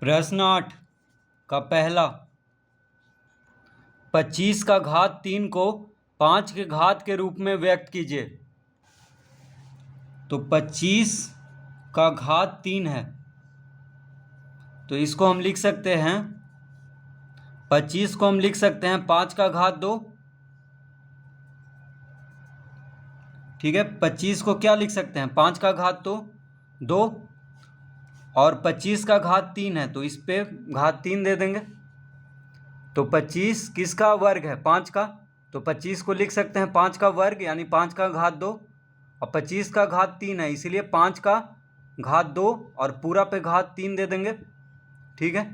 प्रश्न 8 का पहला, 25 का घात 3 को 5 के घात के रूप में व्यक्त कीजिए। तो 25 का घात 3 है, तो इसको हम लिख सकते हैं, 25 को हम लिख सकते हैं 5 का घात 2। ठीक है, 25 को क्या लिख सकते हैं, 5 का घात तो 2, और 25 का घात 3 है, तो इस पे घात 3 दे देंगे। तो 25 किसका वर्ग है, 5 का, तो 25 को लिख सकते हैं 5 का वर्ग यानी 5 का घात 2, और 25 का घात 3 है, इसीलिए 5 का घात 2 और पूरा पे घात 3 दे देंगे। ठीक है,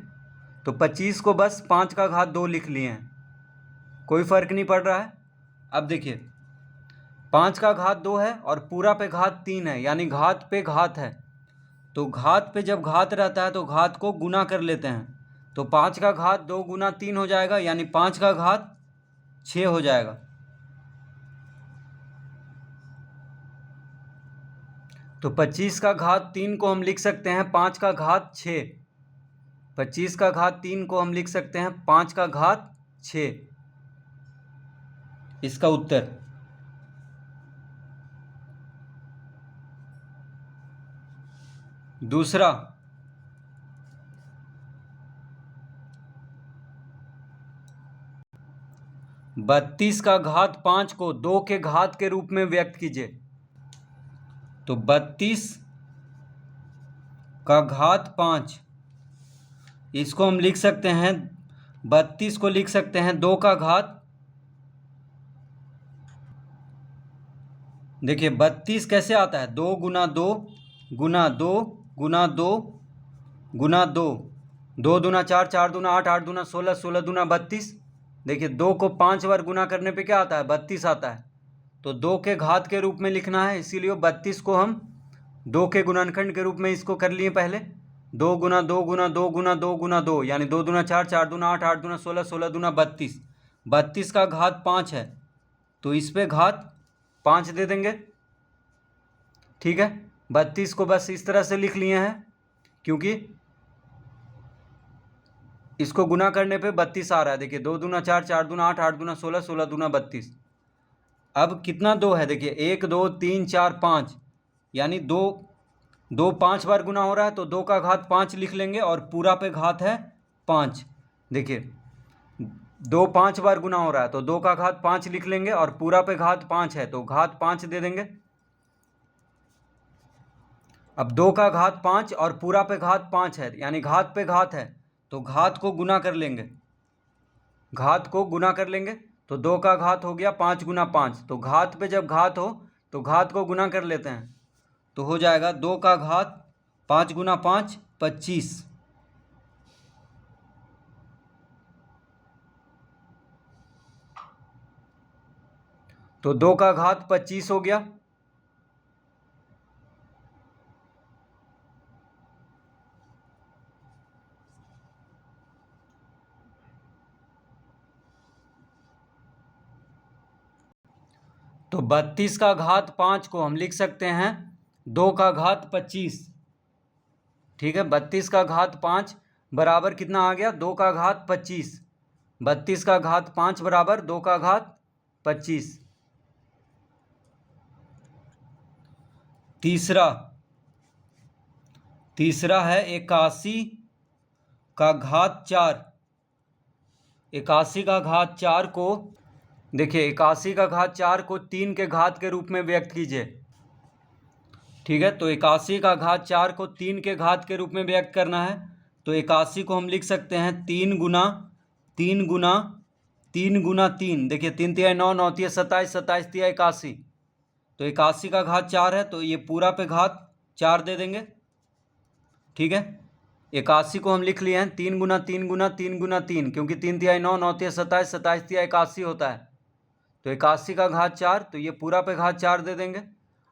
तो 25 को बस 5 का घात 2 लिख लिए हैं, कोई फर्क नहीं पड़ रहा है। अब देखिए, 5 का घात 2 है और पूरा पे घात 3 है, यानी घात पे घात है, तो घात पे जब घात रहता है तो घात को गुना कर लेते हैं। तो 5 का घात 2 गुना 3 हो जाएगा, यानी 5 का घात 6 हो जाएगा। तो 25 का घात 3 को हम लिख सकते हैं 5 का घात 6। 25 का घात 3 को हम लिख सकते हैं 5 का घात 6, इसका उत्तर। दूसरा, 32 का घात 5 को 2 के घात के रूप में व्यक्त कीजिए। तो 32 का घात 5, इसको हम लिख सकते हैं, 32 को लिख सकते हैं 2 का घात, देखिए 32 कैसे आता है, 2 गुना 2 गुना 2 गुना 2 गुना 2, 2 दूना 4, 4 दूना 8, 8 दूना 16, 16 दूना 32। देखिए 2 को 5 बार गुना करने पे क्या आता है, 32 आता है। तो 2 के घात के रूप में लिखना है, इसीलिए 32 को हम 2 के गुणनखंड के रूप में इसको कर लिए पहले, 2 गुना 2 गुना 2 गुना 2 गुना 2, यानी 2 दूना 4, 4 दूना 8, 8 दूना 16, 16 दूना 32। 32 का घात 5 है, तो इस पे घात 5 दे देंगे। ठीक है, 32 को बस इस तरह से लिख लिए हैं, क्योंकि इसको गुना करने पे 32 आ रहा है। देखिए 2 दूना 4, 4 दूना 8, 8 दूना 16, 16 दूना 32। अब कितना 2 है, देखिए 1 2 3 4 5, यानी 2 2 5 बार गुना हो रहा है, तो 2 का घात 5 लिख लेंगे और पूरा पे घात है 5। देखिए 2 5 बार गुना हो रहा है, तो 2 का घात 5 लिख लेंगे और पूरा पे घात 5 है, तो घात 5 दे देंगे। अब 2 का घात 5 और पूरा पे घात 5 है, यानी घात पे घात है, तो घात को गुना कर लेंगे, घात को गुना कर लेंगे। तो 2 का घात हो गया 5 गुना 5, तो घात पे जब घात हो तो घात को गुना कर लेते हैं, तो हो जाएगा 2 का घात 5 गुना 5 25। तो 2 का घात 25 हो गया। तो 32 का घात 5 को हम लिख सकते हैं 2 का घात 25। ठीक है, 32 का घात 5 बराबर कितना आ गया, 2 का घात 25। 32 का घात 5 बराबर 2 का घात 25। तीसरा है 81 का घात 4। 81 का घात 4 को, देखिए 81 का घात 4 को 3 के घात के रूप में व्यक्त कीजिए। ठीक है, तो 81 का घात 4 को 3 के घात के रूप में व्यक्त करना है। तो 81 को हम लिख सकते हैं 3 गुना 3 गुना 3 गुना 3, देखिए 3 तिहाई 9, 9 तिहाई 27, 27 तिहाई 81। तो 81 का घात 4 है, तो ये पूरा पे घात 4 दे देंगे। ठीक है, 81 को हम लिख लिए हैं 3 गुना 3 गुना 3 गुना 3, क्योंकि 3 तिहाई 9, 9 तिहाई 27, 27 तिहाई 81 होता है। तो 81 का घात 4, तो ये पूरा पे घात 4 दे देंगे।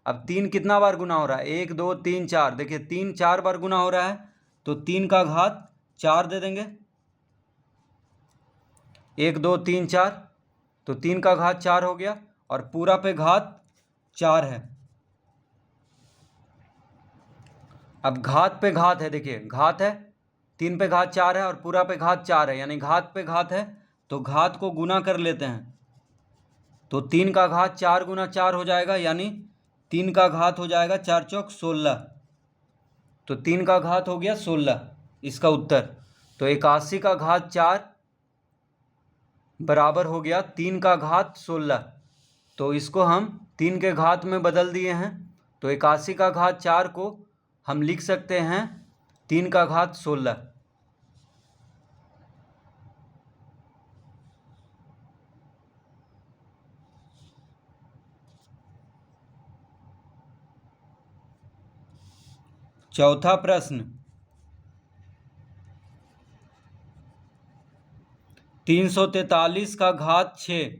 अब 3 कितना बार गुना हो रहा है, 1 2 3 4, देखिए 3 4 बार गुना हो रहा है, तो 3 का घात 4 दे देंगे। 1 2 3 4, तो 3 का घात 4 हो गया और पूरा पे घात 4 है। अब घात पे घात है, देखिए घात है 3 पे घात 4 है और पूरा पे घात 4 है, यानी घात पे घात है तो घात को गुना कर लेते हैं। तो 3 का घात 4 गुना 4 हो जाएगा, यानी 3 का घात हो जाएगा 4 चौक 16। तो 3 का घात हो गया 16 इसका उत्तर। तो 81 का घात 4 बराबर हो गया 3 का घात 16। तो इसको हम 3 के घात में बदल दिए हैं। तो 81 का घात 4 को हम लिख सकते हैं 3 का घात 16। चौथा प्रश्न, 343 का घात 6।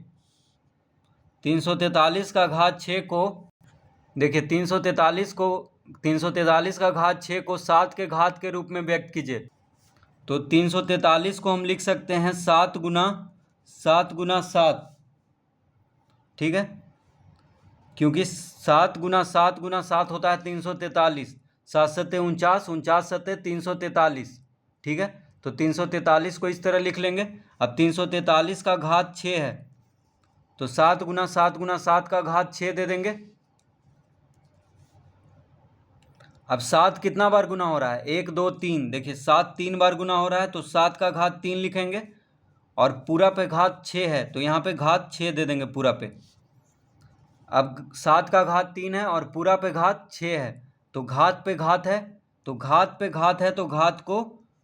343 का घात 6 को देखिए, 343 का घात 6 को 7 के घात के रूप में व्यक्त कीजिए। तो 343 को हम लिख सकते हैं 7 गुना 7, ठीक है, क्योंकि 7 गुना 7 होता है 343। 7 सत्ते 49, 49 सत्ते 343, ठीक है। तो 343 को इस तरह लिख लेंगे। अब 343 का घात 6 है, तो 7 गुना 7 का घात 6 दे देंगे। अब 7 कितना बार गुना हो रहा है? 1 2 3। देखिए 7 3 बार गुना हो रहा है, तो 7 का घात 3 लिखेंगे और पूरा पे घात 6 है तो यहाँ पे घात 6 दे देंगे पूरा पे। अब 7 का घात 3 है और पूरा पे घात 6 है, तो घात पे घात है तो घात पे घात है तो घात को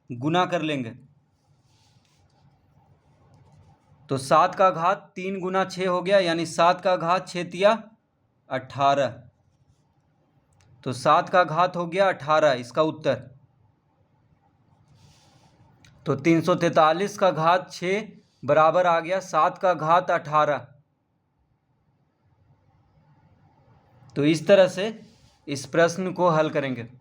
गुना कर लेंगे। तो 7 का घात 3 गुना 6 हो गया, यानी 7 का घात 6 तिया 18। तो 7 का घात हो गया 18 इसका उत्तर। तो 343 का घात 6 बराबर आ गया 7 का घात 18। तो इस तरह से इस प्रश्न को हल करेंगे।